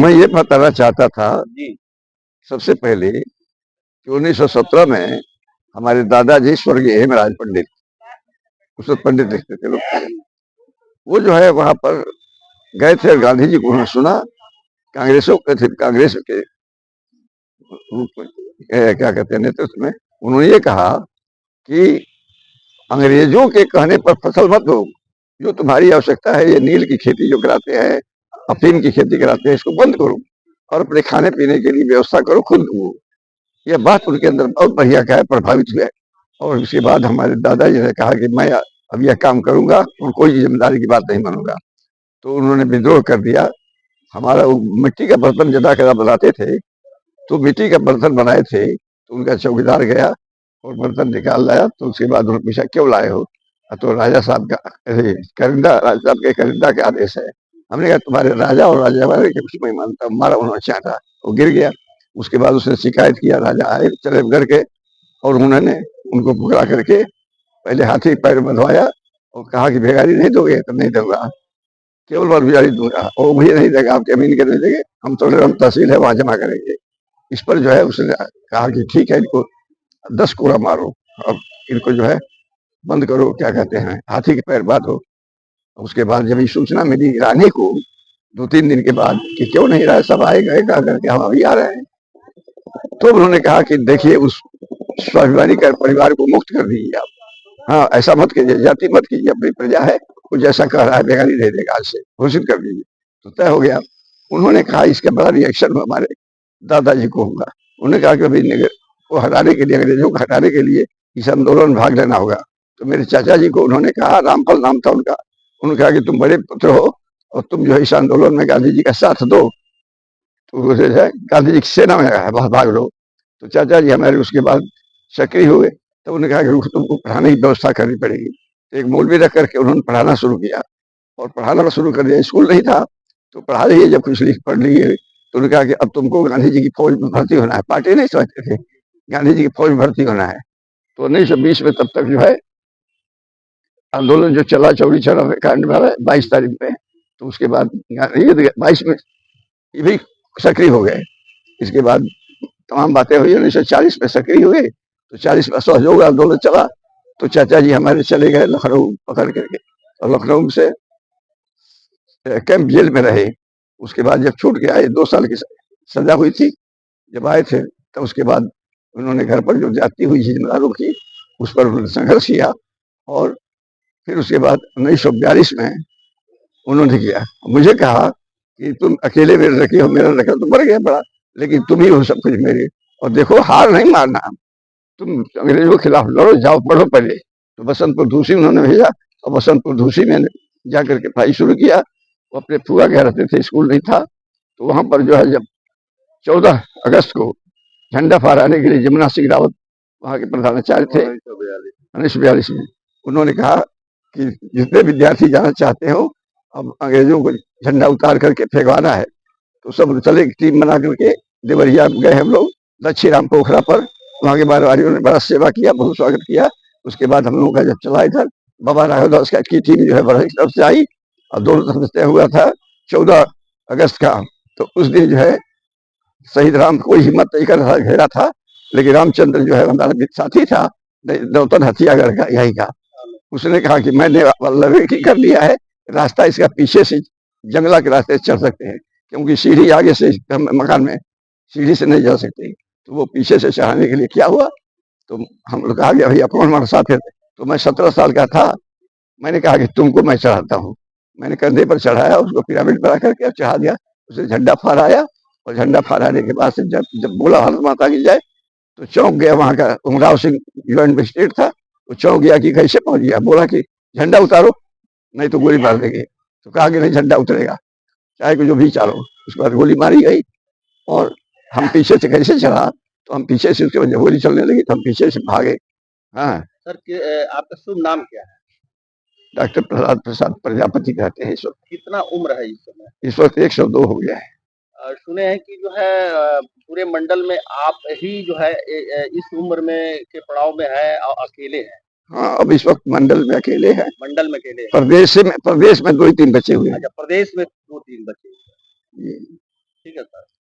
मैं ये बताना चाहता था जी। सबसे पहले कि 1917 में हमारे दादाजी स्वर्गीय हेमराज पंडित, उस वक्त पंडित लिखते थे लोग, वो जो है वहां पर गए थे और गांधी जी को उन्होंने सुना। कांग्रेस के रूप में क्या कहते हैं नेतृत्व में उन्होंने ये कहा कि अंग्रेजों के कहने पर फसल मत बो, जो तुम्हारी आवश्यकता है ये नील की खेती जो कराते हैं, अफीम की खेती कराते हैं, इसको बंद करो और अपने खाने पीने के लिए व्यवस्था करो खुद। यह बात उनके अंदर बहुत बढ़िया क्या है प्रभावित हुआ। और उसके बाद हमारे दादाजी ने कहा कि मैं अब यह काम करूंगा और कोई जिम्मेदारी की बात नहीं मानूंगा। तो उन्होंने विद्रोह कर दिया। हमारा वो मिट्टी का बर्तन जदा कदा बनाते थे, तो मिट्टी का बर्तन बनाए थे, तो उनका चौकीदार गया और बर्तन निकाल लाया। तो उसके बाद उन्होंने पूछा क्यों लाए हो? तो राजा साहब का करिंदा, राजा साहब के करिंदा का आदेश है। हमने कहा तुम्हारे राजा और राजा वाले कुछ नहीं मानता, मारा उन्होंने चाटा, वो गिर गया। उसके बाद उसने शिकायत किया, राजा आए चले करके और उन्होंने उनको पकड़ा करके पहले हाथी पैर बंधवाया और कहा कि भेगारी नहीं दोगे? तो नहीं दूंगा, केवल बर्फियारी दूंगा, और भी नहीं देगा, आप जमीन के नहीं देंगे, हम तो हम तहसील है वहां जमा करेंगे। इस पर जो है उसने कहा कि ठीक है, इनको 10 कोड़ा मारो, अब इनको जो है बंद करो, क्या कहते हैं, हाथी के पैर बांधो। उसके बाद जब ये सूचना मिली रानी को 2-3 दिन के बाद कि क्यों नहीं रहा, सब आए गए कहा करके हम अभी आ रहे हैं, तो उन्होंने कहा कि देखिए उस स्वाभिमानी का परिवार को मुक्त कर दीजिए आप। हाँ, ऐसा मत कीजिए, जाति मत कीजिए, अपनी प्रजा है, वो जैसा कह रहा है बेगानी दे देगा, आज से घोषित कर दीजिए। तो तय हो गया। उन्होंने कहा इसका बड़ा रिएक्शन हमारे दादाजी को होगा। उन्होंने कहा कि भाई वो हटाने के लिए, अंग्रेजों को हटाने के लिए इस आंदोलन में भाग लेना होगा। तो मेरे चाचा जी को उन्होंने कहा, रामफल नाम था उनका, उन्होंने कहा कि तुम बड़े पुत्र हो और तुम जो है इस आंदोलन में गांधी जी का साथ दो। तो जो है गांधी जी की सेना में भाग लो। तो चाचा जी हमारे उसके बाद सक्रिय हुए। तो उन्होंने कहा कि तुमको पढ़ाने की व्यवस्था करनी पड़ेगी। तो एक मौलवी रख करके उन्होंने पढ़ाना शुरू किया और पढ़ाना शुरू कर दिया। स्कूल नहीं था तो पढ़ा लिए, जब कुछ लिख पढ़ लिए तो उन्होंने कहा कि अब तुमको गांधी जी की फौज में भर्ती होना है। पार्टी नहीं समझते थे, गांधी जी की फौज में भर्ती होना है। तो 1920 में तब तक जो है आंदोलन जो चला चौड़ी चौरा कांड में 22 तारीख में, तो उसके बाद 22 में ये भी सक्रिय हो गए। इसके बाद तमाम बातें हुई। 1940 में सक्रिय हुए, तो 40 में असहयोग आंदोलन चला। तो चाचा जी हमारे चले गए लखनऊ पकड़ करके, और लखनऊ से कैंप जेल में रहे। उसके बाद जब छूट के आए, 2 साल की सजा हुई थी, जब आए थे तो उसके बाद उन्होंने घर पर जो जाती हुई जिम्मेदारों की, उस पर उन्होंने संघर्ष किया। और फिर उसके बाद 1942 में उन्होंने किया, मुझे कहा कि तुम अकेले मेरे रखे हो, मेरा रखा तो मर गया बड़ा, लेकिन तुम ही हो सब कुछ मेरे, और देखो हार नहीं मारना, तुम अंग्रेजों के खिलाफ लड़ो, जाओ पढ़ो पहले। तो बसंतपुर दूसरी उन्होंने भेजा और बसंतपुर दूसरी में जाकर के पढ़ाई शुरू किया। वो अपने फुआ के रहते थे, स्कूल नहीं था, तो वहां पर जो है जब 14 अगस्त को झंडा फहराने के लिए जमुना सिंह रावत वहां के प्रधानाचार्य थे 1942 में, उन्होंने कहा कि जितने विद्यार्थी जाना चाहते हो अब अंग्रेजों को झंडा उतार करके फेंकवाना है। तो सब चले, टीम बना करके देवरिया गए हम लोग, दक्षिण राम पोखरा पर। वहां के बारवारियों ने बड़ा सेवा किया, बहुत स्वागत किया। उसके बाद हम लोगों का जब चला इधर, बाबा राघवदास की टीम जो है बड़ा तरफ से आई और दोनों तरफ से तय हुआ था 14 अगस्त का। तो उस दिन जो है शहीद राम कोई हिम्मत नहीं कर रहा, घेरा था, लेकिन रामचंद्र जो है हमारा साथी था, नौतन हथियागढ़ का यही का, उसने कहा कि मैंने वल्लभ की कर लिया है, रास्ता इसका पीछे से जंगला के रास्ते चढ़ सकते हैं, क्योंकि सीढ़ी आगे से मकान में सीढ़ी से नहीं जा सकती। तो वो पीछे से चढ़ाने के लिए क्या हुआ, तो हम लोग कहा कि भैया कौन हमारे साथ है? तो मैं 17 साल का था, मैंने कहा कि तुमको मैं चढ़ाता हूँ। मैंने कंधे पर चढ़ाया, उसको पिरामिड बना करके चढ़ा दिया, उसे झंडा फहराया। और झंडा फहराने के बाद से जब जब बोला भारत माता की जय, तो चौंक गया। वहां का उमराव सिंह ज्वाइंट मजिस्ट्रेट था, तो चौंक गया कि कैसे पहुंच गया। बोला कि झंडा उतारो नहीं तो गोली मार देंगे। तो कहा कि नहीं, झंडा उतरेगा चाहे को जो भी चालो। उसके बाद गोली मारी गई और हम पीछे से कैसे चढ़ा, तो हम पीछे से, उसके बाद गोली चलने लगी तो हम पीछे से भागे। हाँ सर आपका शुभ नाम क्या है? डॉक्टर प्रहलाद प्रसाद प्रजापति कहते हैं। इस वक्त कितना उम्र है इस समय? इस वक्त 102 हो गया है। सुने हैं कि जो है पूरे मंडल में आप ही जो है इस उम्र में के पड़ाव में है और अकेले हैं। हाँ, अब इस वक्त मंडल में अकेले हैं। मंडल में अकेले हैं। प्रदेश में 2 ही 3 बचे हुए हैं। अच्छा, प्रदेश में 2-3 बचे हुए हैं। ठीक है सर।